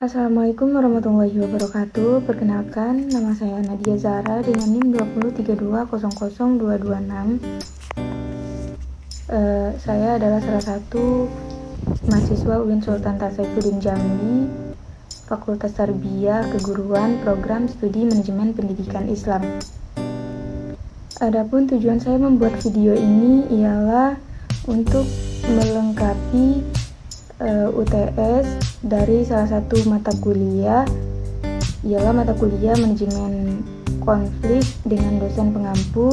Assalamualaikum warahmatullahi wabarakatuh. Perkenalkan, nama saya Nadia Zara dengan NIM 203200226. Saya adalah salah satu mahasiswa UIN Sultan Tasaifuddin Jambi, Fakultas Tarbiyah Keguruan, Program Studi Manajemen Pendidikan Islam. Adapun tujuan saya membuat video ini ialah untuk melengkapi UTS dari salah satu mata kuliah, ialah mata kuliah Manajemen Konflik dengan dosen pengampu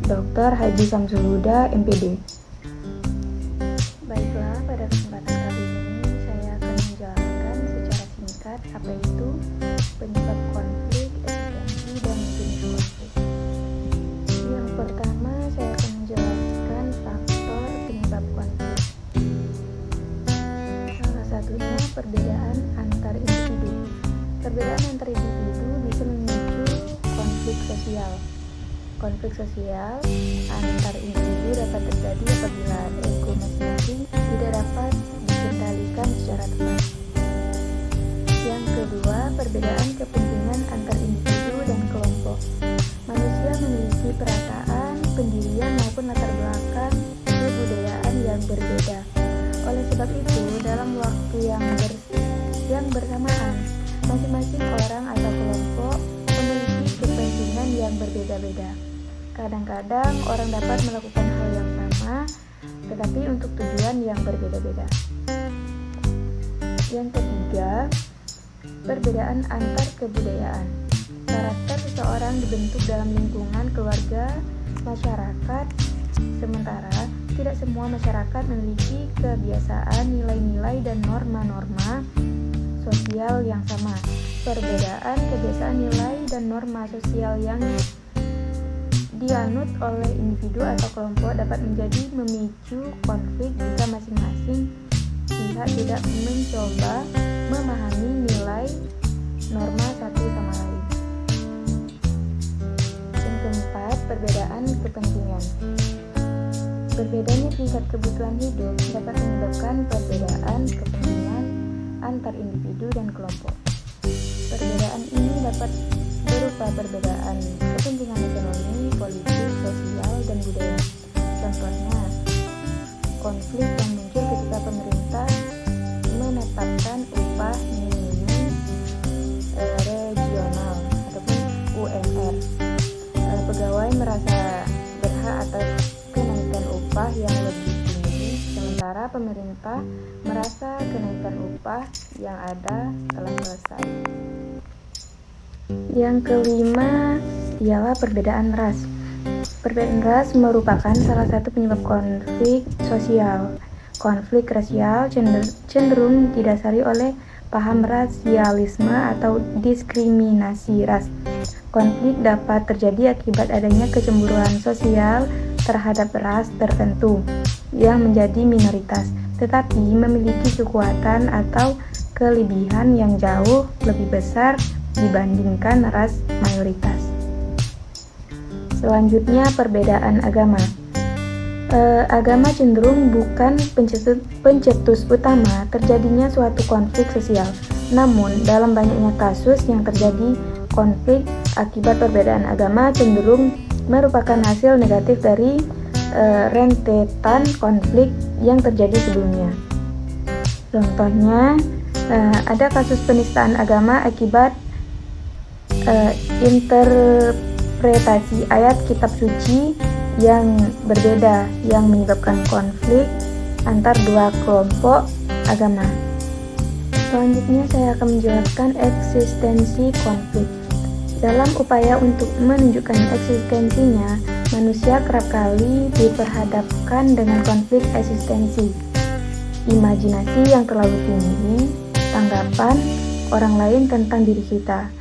Dr. Haji Samsul Huda, MPD. Baiklah, pada kesempatan kali ini saya akan menjelaskan secara singkat apa itu penyebab konflik, eksistensi, dan jenis konflik. Yang pertama, saya akan menjelaskan faktor penyebab konflik. Salah satunya perbedaan antar individu. Perbedaan antar individu bisa memicu konflik sosial. Konflik sosial antar individu dapat terjadi apabila ego masing-masing tidak dapat dikendalikan secara tepat. Yang kedua, perbedaan kepentingan antar individu dan kelompok. Manusia memiliki perasaan, pendirian maupun latar belakang kebudayaan yang berbeda. Oleh sebab itu, dalam waktu yang bersamaan, masing-masing orang atau kelompok memiliki kepentingan yang berbeda-beda. Kadang-kadang orang dapat melakukan hal yang sama, tetapi untuk tujuan yang berbeda-beda. Yang ketiga, perbedaan antar kebudayaan. Karakter seseorang dibentuk dalam lingkungan keluarga, masyarakat, sementara tidak semua masyarakat memiliki kebiasaan, nilai-nilai, dan norma-norma sosial yang sama. Perbedaan kebiasaan, nilai, dan norma sosial yang dianut oleh individu atau kelompok dapat menjadi memicu konflik jika masing-masing pihak tidak mencoba memahami nilai norma satu sama lain. Yang keempat, perbedaan kepentingan. Berbedanya tingkat kebutuhan hidup dapat menyebabkan perbedaan kepentingan antar individu dan kelompok. Perbedaan ini dapat berupa perbedaan kepentingan ekonomi, politik, sosial, dan budaya. Contohnya, konflik yang muncul ketika pemerintah menetapkan upah minimum regional ataupun UMR. Pegawai merasa berhak atas kenaikan upah yang lebih tinggi, sementara pemerintah merasa kenaikan upah yang ada telah selesai. Yang kelima ialah perbedaan ras. Perbedaan ras merupakan salah satu penyebab konflik sosial. Konflik rasial cenderung didasari oleh paham rasialisme atau diskriminasi ras. Konflik dapat terjadi akibat adanya kecemburuan sosial terhadap ras tertentu yang menjadi minoritas, tetapi memiliki kekuatan atau kelebihan yang jauh lebih besar dibandingkan ras mayoritas. Selanjutnya, perbedaan agama. Agama cenderung bukan pencetus utama terjadinya suatu konflik sosial. Namun, dalam banyaknya kasus yang terjadi konflik akibat perbedaan agama cenderung merupakan hasil negatif dari rentetan konflik yang terjadi sebelumnya. Contohnya, ada kasus penistaan agama akibat interpretasi ayat kitab suci yang berbeda yang menyebabkan konflik antar dua kelompok agama. Selanjutnya saya akan menjelaskan eksistensi konflik. Dalam upaya untuk menunjukkan eksistensinya, manusia kerap kali diperhadapkan dengan konflik eksistensi. Imajinasi yang terlalu tinggi, tanggapan orang lain tentang diri kita,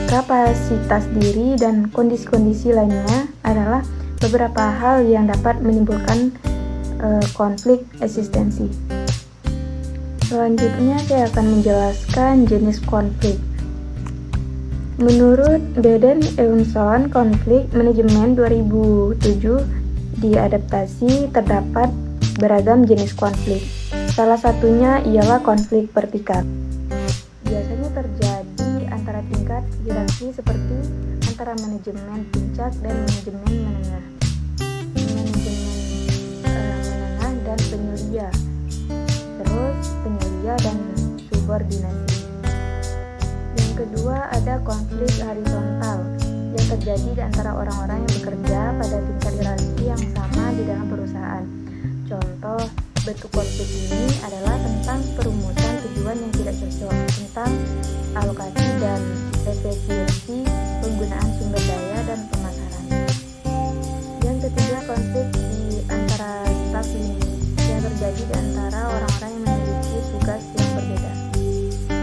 kapasitas diri, dan kondisi-kondisi lainnya adalah beberapa hal yang dapat menimbulkan konflik eksistensi. Selanjutnya saya akan menjelaskan jenis konflik. Menurut Beden Eunson, konflik manajemen 2007 diadaptasi terdapat beragam jenis konflik. Salah satunya ialah konflik vertikal. hierarki seperti antara manajemen puncak dan manajemen menengah, menengah dan penyelia, terus penyelia dan subordinasi. Yang kedua ada konflik horizontal yang terjadi di antara orang-orang yang bekerja pada tingkat hierarki yang sama di dalam perusahaan. Contoh bentuk konflik ini adalah tentang perumusan tujuan yang tidak cocok, tentang alokasi dan efisiensi penggunaan sumber daya dan pemasaran. Yang ketiga, konflik di antara staf yang terjadi di antara orang-orang yang memiliki tugas yang berbeda.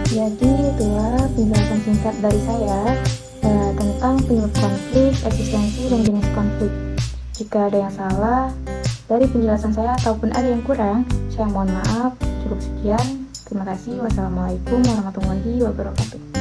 Jadi itulah penjelasan singkat dari saya tentang penyebab konflik, eksistensi, dan jenis konflik. Jika ada yang salah dari penjelasan saya ataupun ada yang kurang, saya mohon maaf. Cukup sekian. Terima kasih. Wassalamualaikum warahmatullahi wabarakatuh.